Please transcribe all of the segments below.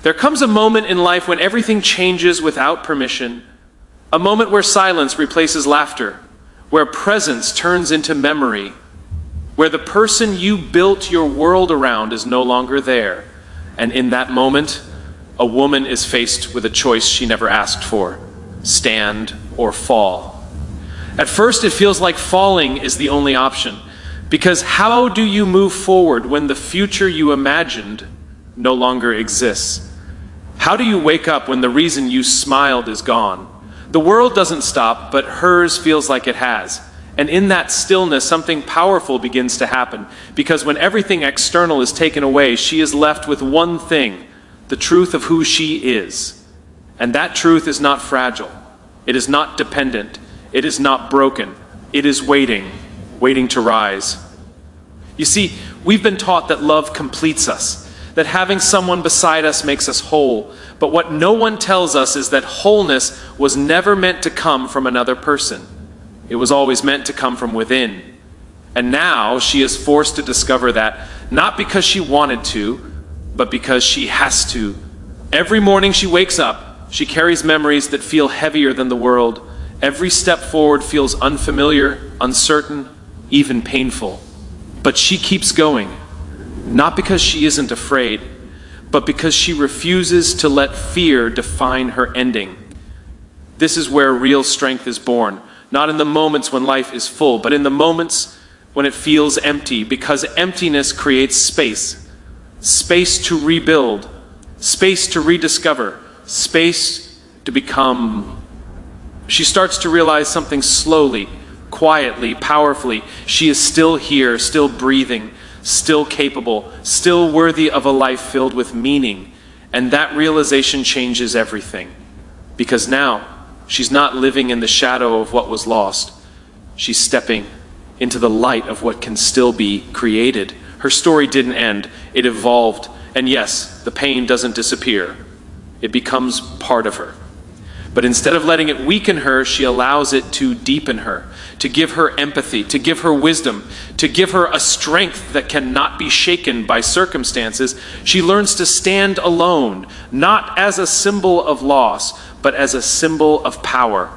There comes a moment in life when everything changes without permission, a moment where silence replaces laughter, where presence turns into memory, where the person you built your world around is no longer there. And in that moment, a woman is faced with a choice she never asked for: stand or fall. At first, it feels like falling is the only option, because how do you move forward when the future you imagined no longer exists? How do you wake up when the reason you smiled is gone? The world doesn't stop, but hers feels like it has. And in that stillness, something powerful begins to happen, because when everything external is taken away, she is left with one thing: the truth of who she is. And that truth is not fragile. It is not dependent. It is not broken. It is waiting to rise. You see, we've been taught that love completes us, that having someone beside us makes us whole. But what no one tells us is that wholeness was never meant to come from another person. It was always meant to come from within. And now she is forced to discover that, not because she wanted to, but because she has to. Every morning she wakes up, she carries memories that feel heavier than the world. Every step forward feels unfamiliar, uncertain, even painful. But she keeps going, not because she isn't afraid, but because she refuses to let fear define her ending. This is where real strength is born, not in the moments when life is full, but in the moments when it feels empty, because emptiness creates space. Space to rebuild, space to rediscover, space to become. She starts to realize something slowly, quietly, powerfully. She is still here, still breathing, still capable, still worthy of a life filled with meaning. And that realization changes everything. Because now, she's not living in the shadow of what was lost. She's stepping into the light of what can still be created. Her story didn't end, it evolved. And yes, the pain doesn't disappear. It becomes part of her. But instead of letting it weaken her, she allows it to deepen her, to give her empathy, to give her wisdom, to give her a strength that cannot be shaken by circumstances. She learns to stand alone, not as a symbol of loss, but as a symbol of power.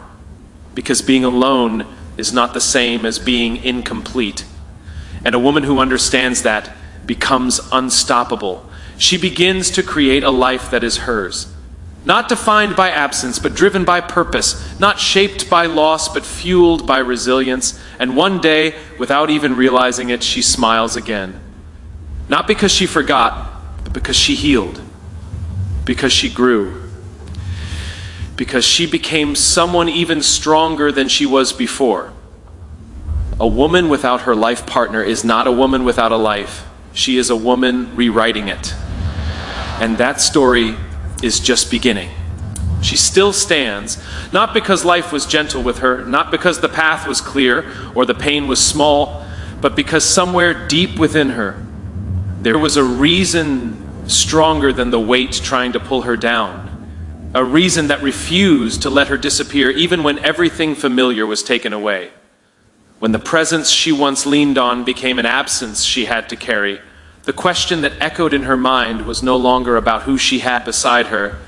Because being alone is not the same as being incomplete. And a woman who understands that becomes unstoppable. She begins to create a life that is hers. Not defined by absence, but driven by purpose. Not shaped by loss, but fueled by resilience. And one day, without even realizing it, she smiles again. Not because she forgot, but because she healed. Because she grew. Because she became someone even stronger than she was before. A woman without her life partner is not a woman without a life. She is a woman rewriting it. And that story is just beginning. She still stands, not because life was gentle with her, not because the path was clear or the pain was small, but because somewhere deep within her, there was a reason stronger than the weight trying to pull her down. A reason that refused to let her disappear even when everything familiar was taken away. When the presence she once leaned on became an absence she had to carry, the question that echoed in her mind was no longer about who she had beside her,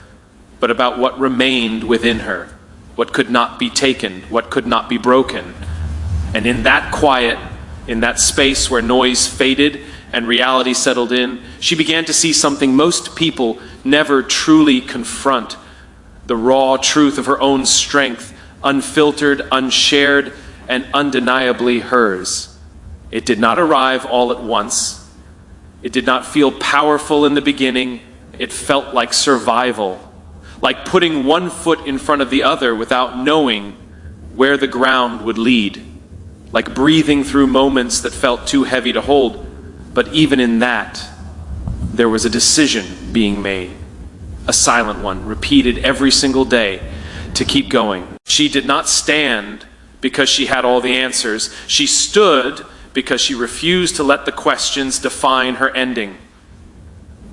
but about what remained within her, what could not be taken, what could not be broken. And in that quiet, in that space where noise faded and reality settled in, she began to see something most people never truly confront: the raw truth of her own strength, unfiltered, unshared, and undeniably hers. It did not arrive all at once. It did not feel powerful in the beginning. It felt like survival, like putting one foot in front of the other without knowing where the ground would lead, like breathing through moments that felt too heavy to hold. But even in that, there was a decision being made, a silent one, repeated every single day to keep going. She did not stand because she had all the answers. She stood because she refused to let the questions define her ending.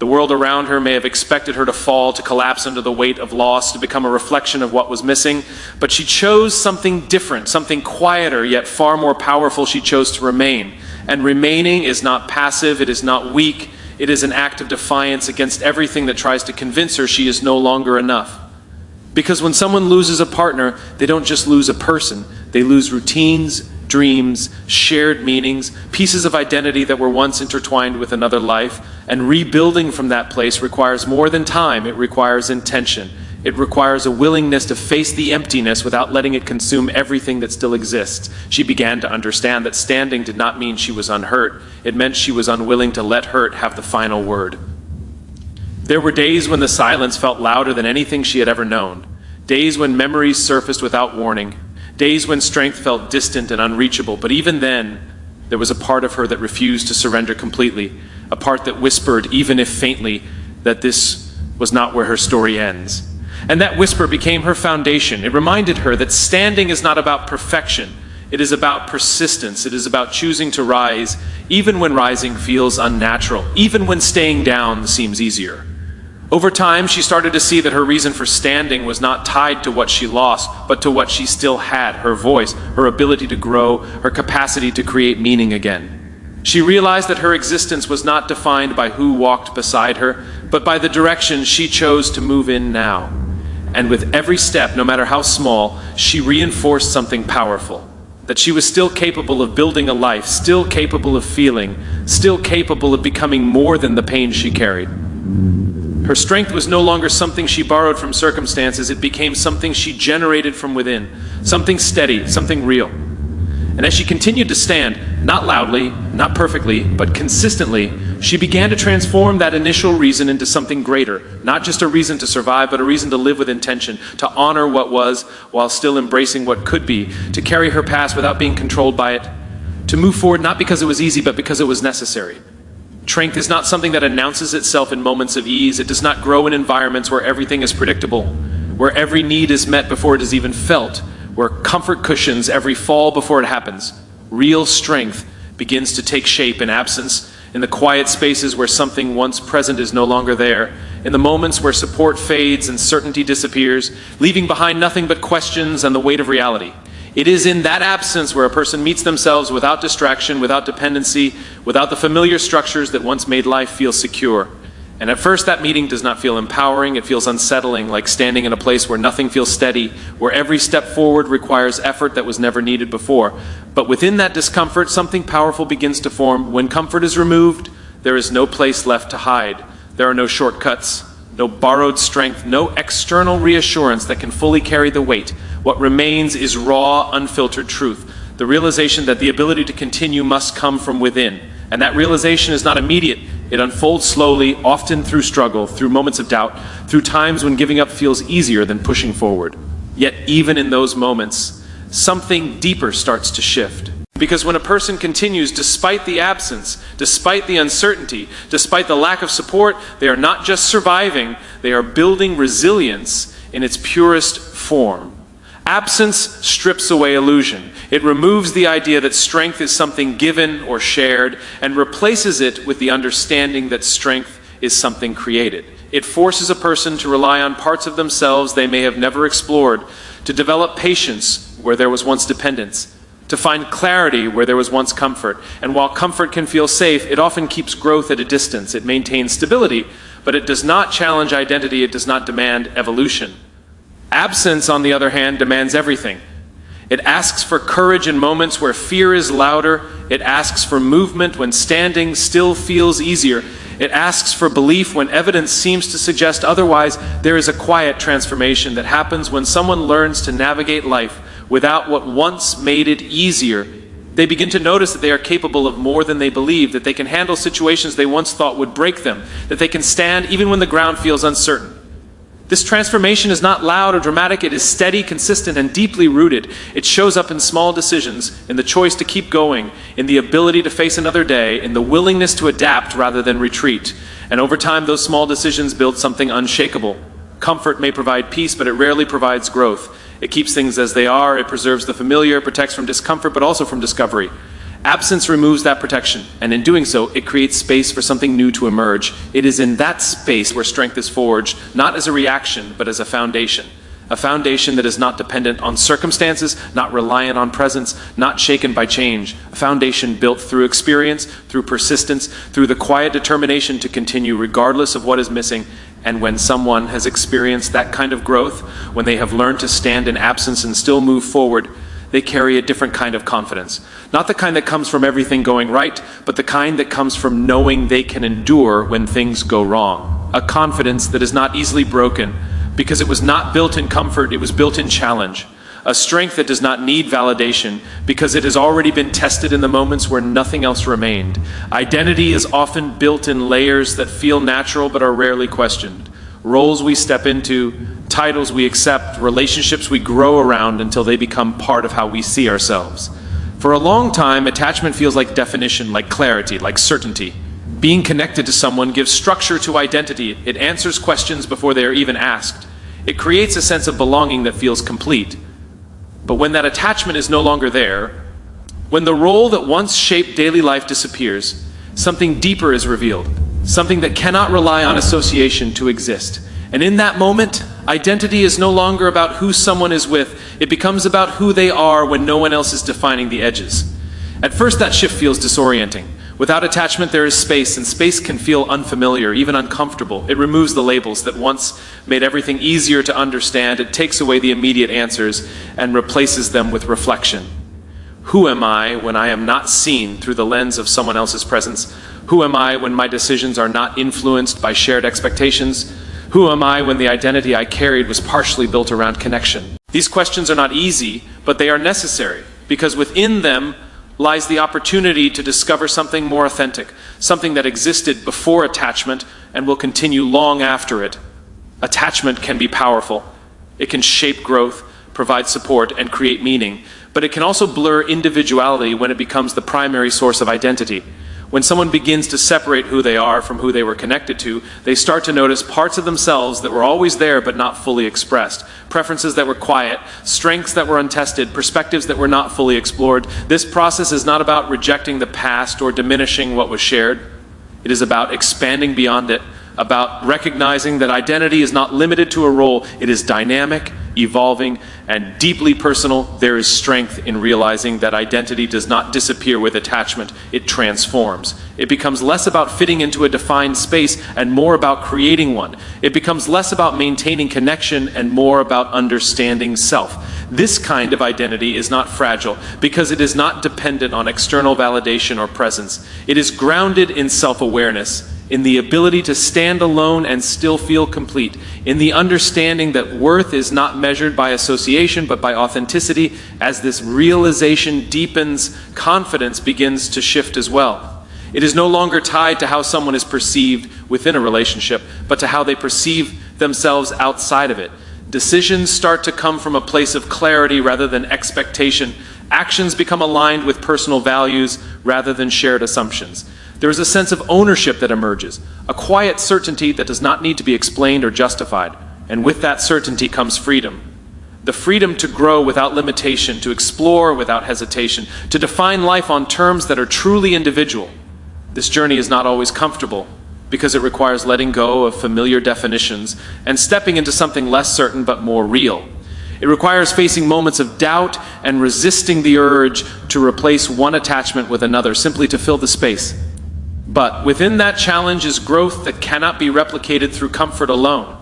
The world around her may have expected her to fall, to collapse under the weight of loss, to become a reflection of what was missing, but she chose something different, something quieter, yet far more powerful. She chose to remain. And remaining is not passive, it is not weak, it is an act of defiance against everything that tries to convince her she is no longer enough. Because when someone loses a partner, they don't just lose a person, they lose routines, dreams, shared meanings, pieces of identity that were once intertwined with another life, and rebuilding from that place requires more than time, it requires intention. It requires a willingness to face the emptiness without letting it consume everything that still exists. She began to understand that standing did not mean she was unhurt. It meant she was unwilling to let hurt have the final word. There were days when the silence felt louder than anything she had ever known. Days when memories surfaced without warning. Days when strength felt distant and unreachable. But even then, there was a part of her that refused to surrender completely. A part that whispered, even if faintly, that this was not where her story ends. And that whisper became her foundation. It reminded her that standing is not about perfection. It is about persistence. It is about choosing to rise, even when rising feels unnatural, even when staying down seems easier. Over time, she started to see that her reason for standing was not tied to what she lost, but to what she still had, her voice, her ability to grow, her capacity to create meaning again. She realized that her existence was not defined by who walked beside her, but by the direction she chose to move in now. And with every step, no matter how small, she reinforced something powerful. That she was still capable of building a life, still capable of feeling, still capable of becoming more than the pain she carried. Her strength was no longer something she borrowed from circumstances, it became something she generated from within, something steady, something real. And as she continued to stand, not loudly, not perfectly, but consistently, she began to transform that initial reason into something greater, not just a reason to survive, but a reason to live with intention, to honor what was while still embracing what could be, to carry her past without being controlled by it, to move forward not because it was easy, but because it was necessary. Strength is not something that announces itself in moments of ease. It does not grow in environments where everything is predictable, where every need is met before it is even felt, where comfort cushions every fall before it happens. Real strength begins to take shape in absence, in the quiet spaces where something once present is no longer there, in the moments where support fades and certainty disappears, leaving behind nothing but questions and the weight of reality. It is in that absence where a person meets themselves without distraction, without dependency, without the familiar structures that once made life feel secure. And at first that meeting does not feel empowering, it feels unsettling, like standing in a place where nothing feels steady, where every step forward requires effort that was never needed before. But within that discomfort, something powerful begins to form. When comfort is removed, there is no place left to hide. There are no shortcuts, no borrowed strength, no external reassurance that can fully carry the weight. What remains is raw, unfiltered truth. The realization that the ability to continue must come from within. And that realization is not immediate. It unfolds slowly, often through struggle, through moments of doubt, through times when giving up feels easier than pushing forward. Yet even in those moments, something deeper starts to shift. Because when a person continues despite the absence, despite the uncertainty, despite the lack of support, they are not just surviving, they are building resilience in its purest form. Absence strips away illusion. It removes the idea that strength is something given or shared and replaces it with the understanding that strength is something created. It forces a person to rely on parts of themselves they may have never explored, to develop patience where there was once dependence, to find clarity where there was once comfort. And while comfort can feel safe, it often keeps growth at a distance. It maintains stability, but it does not challenge identity. It does not demand evolution. Absence, on the other hand, demands everything. It asks for courage in moments where fear is louder. It asks for movement when standing still feels easier. It asks for belief when evidence seems to suggest otherwise. There is a quiet transformation that happens when someone learns to navigate life without what once made it easier. They begin to notice that they are capable of more than they believe, that they can handle situations they once thought would break them, that they can stand even when the ground feels uncertain. This transformation is not loud or dramatic. It is steady, consistent, and deeply rooted. It shows up in small decisions, in the choice to keep going, in the ability to face another day, in the willingness to adapt rather than retreat. And over time, those small decisions build something unshakable. Comfort may provide peace, but it rarely provides growth. It keeps things as they are. It preserves the familiar, protects from discomfort, but also from discovery. Absence removes that protection, and in doing so, it creates space for something new to emerge. It is in that space where strength is forged, not as a reaction, but as a foundation a foundation that is not dependent on circumstances, not reliant on presence, not shaken by change, a foundation built through experience, through persistence, through the quiet determination to continue regardless of what is missing. And when someone has experienced that kind of growth, when they have learned to stand in absence and still move forward, they carry a different kind of confidence. Not the kind that comes from everything going right, but the kind that comes from knowing they can endure when things go wrong. A confidence that is not easily broken, because it was not built in comfort, it was built in challenge. A strength that does not need validation, because it has already been tested in the moments where nothing else remained. Identity is often built in layers that feel natural but are rarely questioned. Roles we step into, titles we accept, relationships we grow around until they become part of how we see ourselves. For a long time, attachment feels like definition, like clarity, like certainty. Being connected to someone gives structure to identity. It answers questions before they are even asked. It creates a sense of belonging that feels complete. But when that attachment is no longer there, when the role that once shaped daily life disappears, something deeper is revealed, something that cannot rely on association to exist. And in that moment, identity is no longer about who someone is with. It becomes about who they are when no one else is defining the edges. At first, that shift feels disorienting. Without attachment, there is space, and space can feel unfamiliar, even uncomfortable. It removes the labels that once made everything easier to understand. It takes away the immediate answers and replaces them with reflection. Who am I when I am not seen through the lens of someone else's presence? Who am I when my decisions are not influenced by shared expectations? Who am I when the identity I carried was partially built around connection? These questions are not easy, but they are necessary, because within them lies the opportunity to discover something more authentic, something that existed before attachment and will continue long after it. Attachment can be powerful. It can shape growth, provide support, and create meaning, but it can also blur individuality when it becomes the primary source of identity. When someone begins to separate who they are from who they were connected to, they start to notice parts of themselves that were always there but not fully expressed, preferences that were quiet, strengths that were untested, perspectives that were not fully explored. This process is not about rejecting the past or diminishing what was shared. It is about expanding beyond it, about recognizing that identity is not limited to a role. It is dynamic, evolving, and deeply personal. There is strength in realizing that identity does not disappear with attachment. It transforms. It becomes less about fitting into a defined space and more about creating one. It becomes less about maintaining connection and more about understanding self. This kind of identity is not fragile because it is not dependent on external validation or presence. It is grounded in self-awareness, in the ability to stand alone and still feel complete, in the understanding that worth is not measured by association but by authenticity. As this realization deepens, confidence begins to shift as well. It is no longer tied to how someone is perceived within a relationship, but to how they perceive themselves outside of it. Decisions start to come from a place of clarity rather than expectation. Actions become aligned with personal values rather than shared assumptions. There is a sense of ownership that emerges, a quiet certainty that does not need to be explained or justified. And with that certainty comes freedom. The freedom to grow without limitation, to explore without hesitation, to define life on terms that are truly individual. This journey is not always comfortable, because it requires letting go of familiar definitions and stepping into something less certain but more real. It requires facing moments of doubt and resisting the urge to replace one attachment with another, simply to fill the space. But within that challenge is growth that cannot be replicated through comfort alone.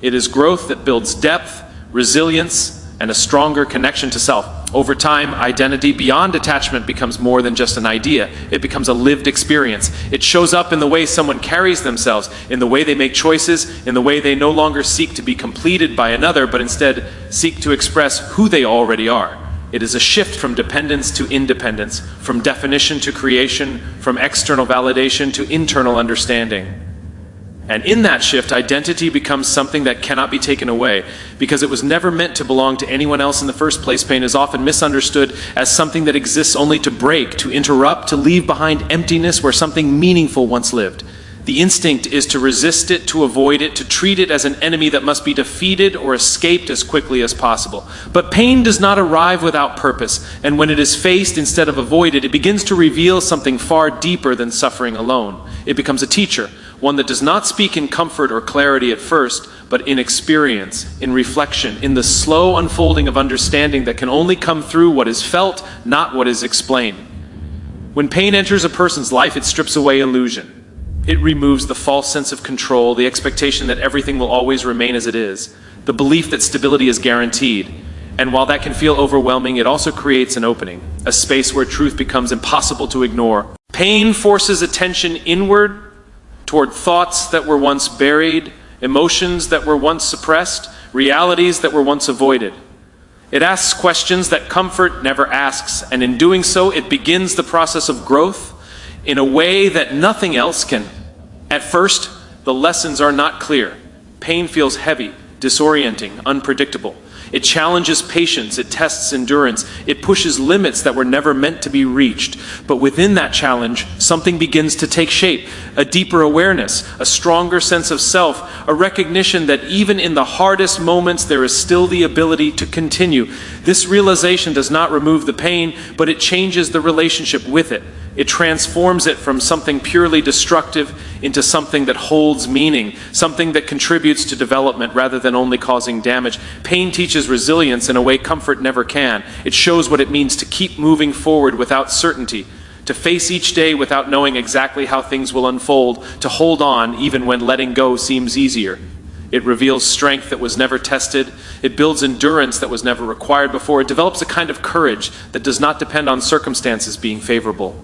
It is growth that builds depth, resilience, and a stronger connection to self. Over time, identity beyond attachment becomes more than just an idea. It becomes a lived experience. It shows up in the way someone carries themselves, in the way they make choices, in the way they no longer seek to be completed by another, but instead seek to express who they already are. It is a shift from dependence to independence, from definition to creation, from external validation to internal understanding. And in that shift, identity becomes something that cannot be taken away, because it was never meant to belong to anyone else in the first place. Pain is often misunderstood as something that exists only to break, to interrupt, to leave behind emptiness where something meaningful once lived. The instinct is to resist it, to avoid it, to treat it as an enemy that must be defeated or escaped as quickly as possible. But pain does not arrive without purpose, and when it is faced instead of avoided, it begins to reveal something far deeper than suffering alone. It becomes a teacher, one that does not speak in comfort or clarity at first, but in experience, in reflection, in the slow unfolding of understanding that can only come through what is felt, not what is explained. When pain enters a person's life, it strips away illusion. It removes the false sense of control, the expectation that everything will always remain as it is, the belief that stability is guaranteed. And while that can feel overwhelming, it also creates an opening, a space where truth becomes impossible to ignore. Pain forces attention inward toward thoughts that were once buried, emotions that were once suppressed, realities that were once avoided. It asks questions that comfort never asks, and in doing so, it begins the process of growth in a way that nothing else can. At first, the lessons are not clear. Pain feels heavy, disorienting, unpredictable. It challenges patience, it tests endurance, it pushes limits that were never meant to be reached. But within that challenge, something begins to take shape, a deeper awareness, a stronger sense of self, a recognition that even in the hardest moments there is still the ability to continue. This realization does not remove the pain, but it changes the relationship with it. It transforms it from something purely destructive into something that holds meaning, something that contributes to development rather than only causing damage. Pain teaches resilience in a way comfort never can. It shows what it means to keep moving forward without certainty, to face each day without knowing exactly how things will unfold, to hold on even when letting go seems easier. It reveals strength that was never tested. It builds endurance that was never required before. It develops a kind of courage that does not depend on circumstances being favorable.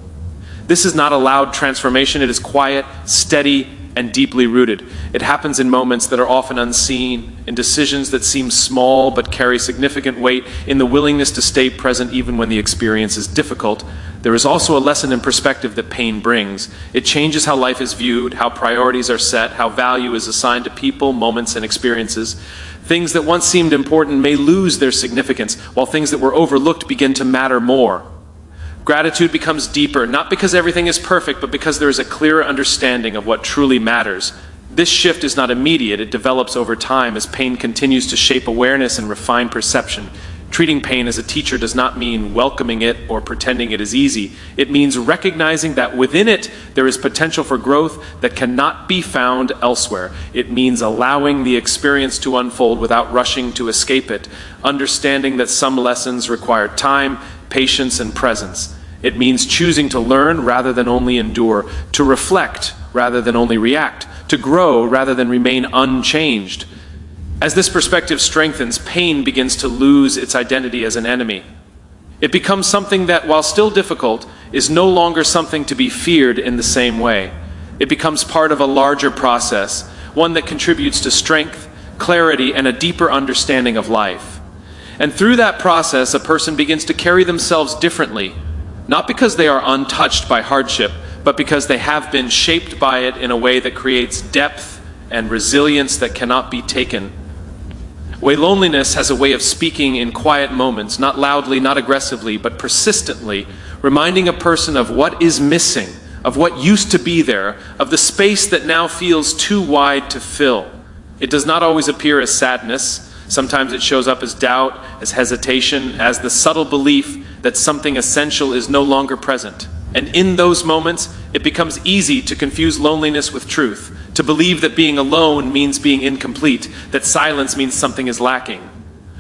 This is not a loud transformation. It is quiet, steady, and deeply rooted. It happens in moments that are often unseen, in decisions that seem small but carry significant weight, in the willingness to stay present even when the experience is difficult. There is also a lesson in perspective that pain brings. It changes how life is viewed, how priorities are set, how value is assigned to people, moments, and experiences. Things that once seemed important may lose their significance, while things that were overlooked begin to matter more. Gratitude becomes deeper, not because everything is perfect, but because there is a clearer understanding of what truly matters. This shift is not immediate. It develops over time as pain continues to shape awareness and refine perception. Treating pain as a teacher does not mean welcoming it or pretending it is easy. It means recognizing that within it there is potential for growth that cannot be found elsewhere. It means allowing the experience to unfold without rushing to escape it, understanding that some lessons require time, patience, and presence. It means choosing to learn rather than only endure, to reflect rather than only react, to grow rather than remain unchanged. As this perspective strengthens, pain begins to lose its identity as an enemy. It becomes something that, while still difficult, is no longer something to be feared in the same way. It becomes part of a larger process, one that contributes to strength, clarity, and a deeper understanding of life. And through that process, a person begins to carry themselves differently, not because they are untouched by hardship, but because they have been shaped by it in a way that creates depth and resilience that cannot be taken. Loneliness has a way of speaking in quiet moments, not loudly, not aggressively, but persistently, reminding a person of what is missing, of what used to be there, of the space that now feels too wide to fill. It does not always appear as sadness. Sometimes it shows up as doubt, as hesitation, as the subtle belief that something essential is no longer present. And in those moments, it becomes easy to confuse loneliness with truth, to believe that being alone means being incomplete, that silence means something is lacking.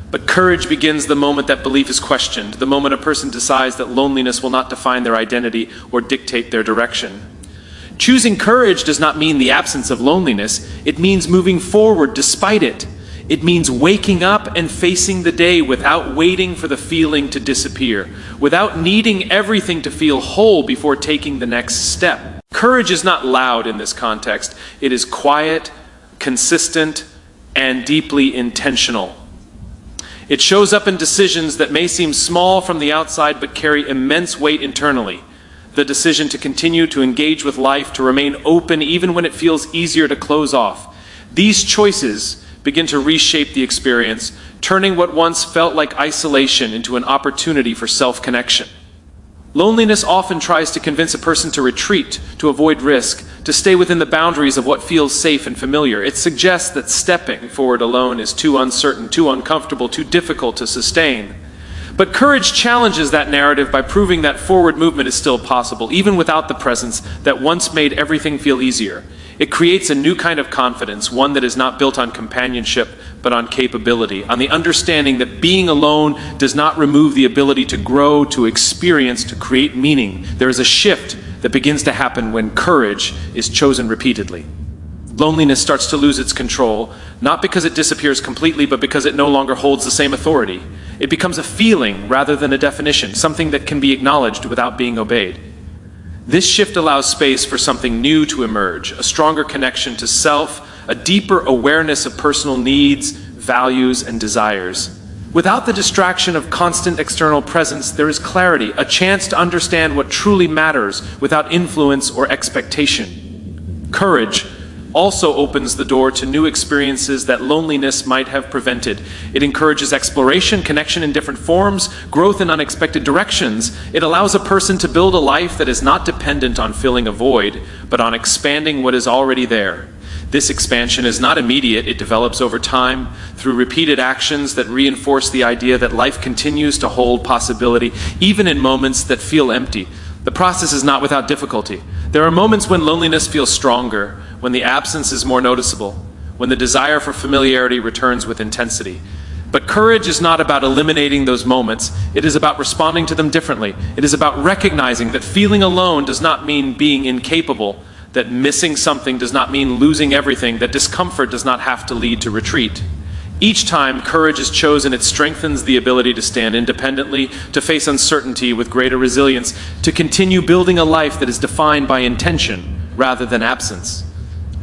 But courage begins the moment that belief is questioned, the moment a person decides that loneliness will not define their identity or dictate their direction. Choosing courage does not mean the absence of loneliness. It means moving forward despite it. It means waking up and facing the day without waiting for the feeling to disappear, without needing everything to feel whole before taking the next step. Courage is not loud in this context. It is quiet, consistent, and deeply intentional. It shows up in decisions that may seem small from the outside but carry immense weight internally. The decision to continue to engage with life, to remain open even when it feels easier to close off. These choices begin to reshape the experience, turning what once felt like isolation into an opportunity for self-connection. Loneliness often tries to convince a person to retreat, to avoid risk, to stay within the boundaries of what feels safe and familiar. It suggests that stepping forward alone is too uncertain, too uncomfortable, too difficult to sustain. But courage challenges that narrative by proving that forward movement is still possible, even without the presence that once made everything feel easier. It creates a new kind of confidence, one that is not built on companionship, but on capability, on the understanding that being alone does not remove the ability to grow, to experience, to create meaning. There is a shift that begins to happen when courage is chosen repeatedly. Loneliness starts to lose its control, not because it disappears completely, but because it no longer holds the same authority. It becomes a feeling rather than a definition, something that can be acknowledged without being obeyed. This shift allows space for something new to emerge, a stronger connection to self, a deeper awareness of personal needs, values, and desires. Without the distraction of constant external presence, there is clarity, a chance to understand what truly matters without influence or expectation. Courage also opens the door to new experiences that loneliness might have prevented. It encourages exploration, connection in different forms, growth in unexpected directions. It allows a person to build a life that is not dependent on filling a void, but on expanding what is already there. This expansion is not immediate. It develops over time through repeated actions that reinforce the idea that life continues to hold possibility, even in moments that feel empty. The process is not without difficulty. There are moments when loneliness feels stronger, when the absence is more noticeable, when the desire for familiarity returns with intensity. But courage is not about eliminating those moments. It is about responding to them differently. It is about recognizing that feeling alone does not mean being incapable, that missing something does not mean losing everything, that discomfort does not have to lead to retreat. Each time courage is chosen, it strengthens the ability to stand independently, to face uncertainty with greater resilience, to continue building a life that is defined by intention rather than absence.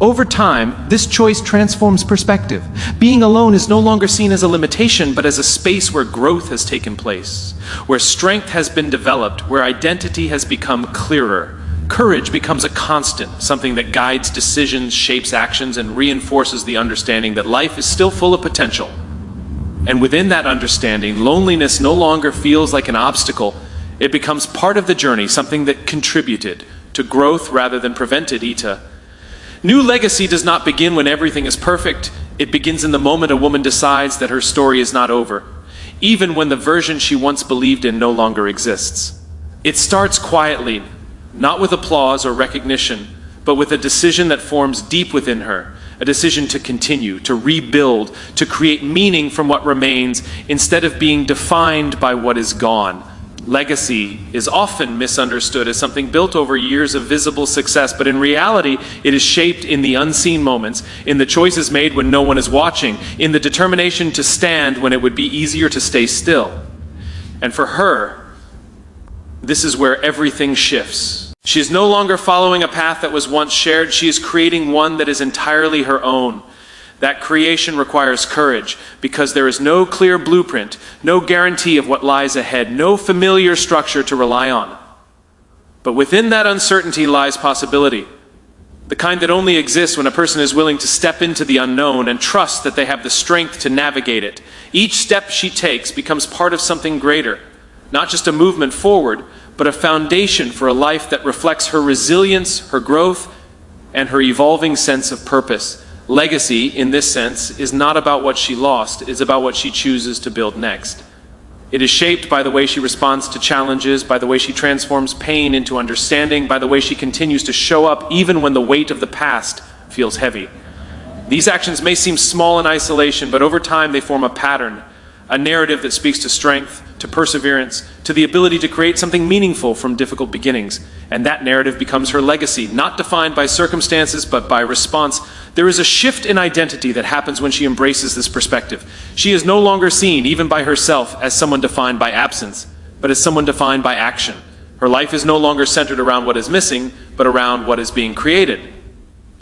Over time, this choice transforms perspective. Being alone is no longer seen as a limitation, but as a space where growth has taken place, where strength has been developed, where identity has become clearer. Courage becomes a constant, something that guides decisions, shapes actions, and reinforces the understanding that life is still full of potential. And within that understanding, loneliness no longer feels like an obstacle. It becomes part of the journey, something that contributed to growth rather than prevented it. New legacy does not begin when everything is perfect. It begins in the moment a woman decides that her story is not over, even when the version she once believed in no longer exists. It starts quietly, not with applause or recognition, but with a decision that forms deep within her, a decision to continue, to rebuild, to create meaning from what remains instead of being defined by what is gone. Legacy is often misunderstood as something built over years of visible success, but in reality, it is shaped in the unseen moments, in the choices made when no one is watching, in the determination to stand when it would be easier to stay still. And for her, this is where everything shifts. She is no longer following a path that was once shared. She is creating one that is entirely her own. That creation requires courage, because there is no clear blueprint, no guarantee of what lies ahead, no familiar structure to rely on. But within that uncertainty lies possibility, the kind that only exists when a person is willing to step into the unknown and trust that they have the strength to navigate it. Each step she takes becomes part of something greater, not just a movement forward, but a foundation for a life that reflects her resilience, her growth, and her evolving sense of purpose. Legacy, in this sense, is not about what she lost, it is about what she chooses to build next. It is shaped by the way she responds to challenges, by the way she transforms pain into understanding, by the way she continues to show up even when the weight of the past feels heavy. These actions may seem small in isolation, but over time they form a pattern, a narrative that speaks to strength, to perseverance, to the ability to create something meaningful from difficult beginnings. And that narrative becomes her legacy, not defined by circumstances, but by response. There is a shift in identity that happens when she embraces this perspective. She is no longer seen, even by herself, as someone defined by absence, but as someone defined by action. Her life is no longer centered around what is missing, but around what is being created.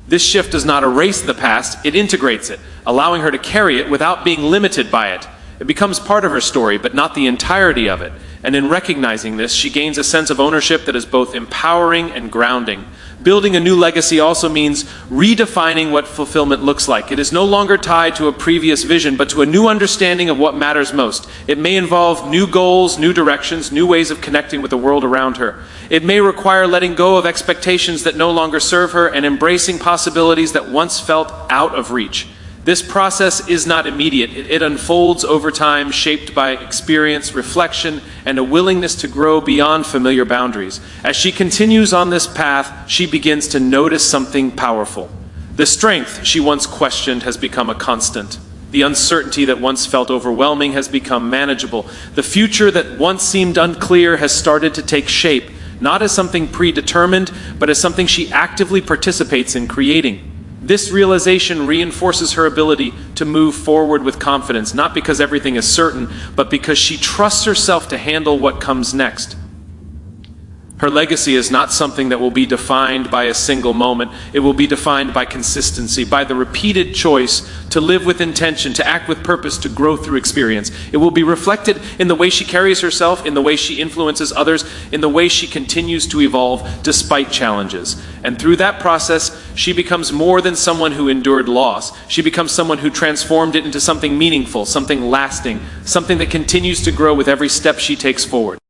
This shift does not erase the past, it integrates it, allowing her to carry it without being limited by it. It becomes part of her story, but not the entirety of it. And in recognizing this, she gains a sense of ownership that is both empowering and grounding. Building a new legacy also means redefining what fulfillment looks like. It is no longer tied to a previous vision, but to a new understanding of what matters most. It may involve new goals, new directions, new ways of connecting with the world around her. It may require letting go of expectations that no longer serve her and embracing possibilities that once felt out of reach. This process is not immediate. It unfolds over time, shaped by experience, reflection, and a willingness to grow beyond familiar boundaries. As she continues on this path, she begins to notice something powerful. The strength she once questioned has become a constant. The uncertainty that once felt overwhelming has become manageable. The future that once seemed unclear has started to take shape, not as something predetermined, but as something she actively participates in creating. This realization reinforces her ability to move forward with confidence, not because everything is certain, but because she trusts herself to handle what comes next. Her legacy is not something that will be defined by a single moment. It will be defined by consistency, by the repeated choice to live with intention, to act with purpose, to grow through experience. It will be reflected in the way she carries herself, in the way she influences others, in the way she continues to evolve despite challenges. And through that process, she becomes more than someone who endured loss. She becomes someone who transformed it into something meaningful, something lasting, something that continues to grow with every step she takes forward.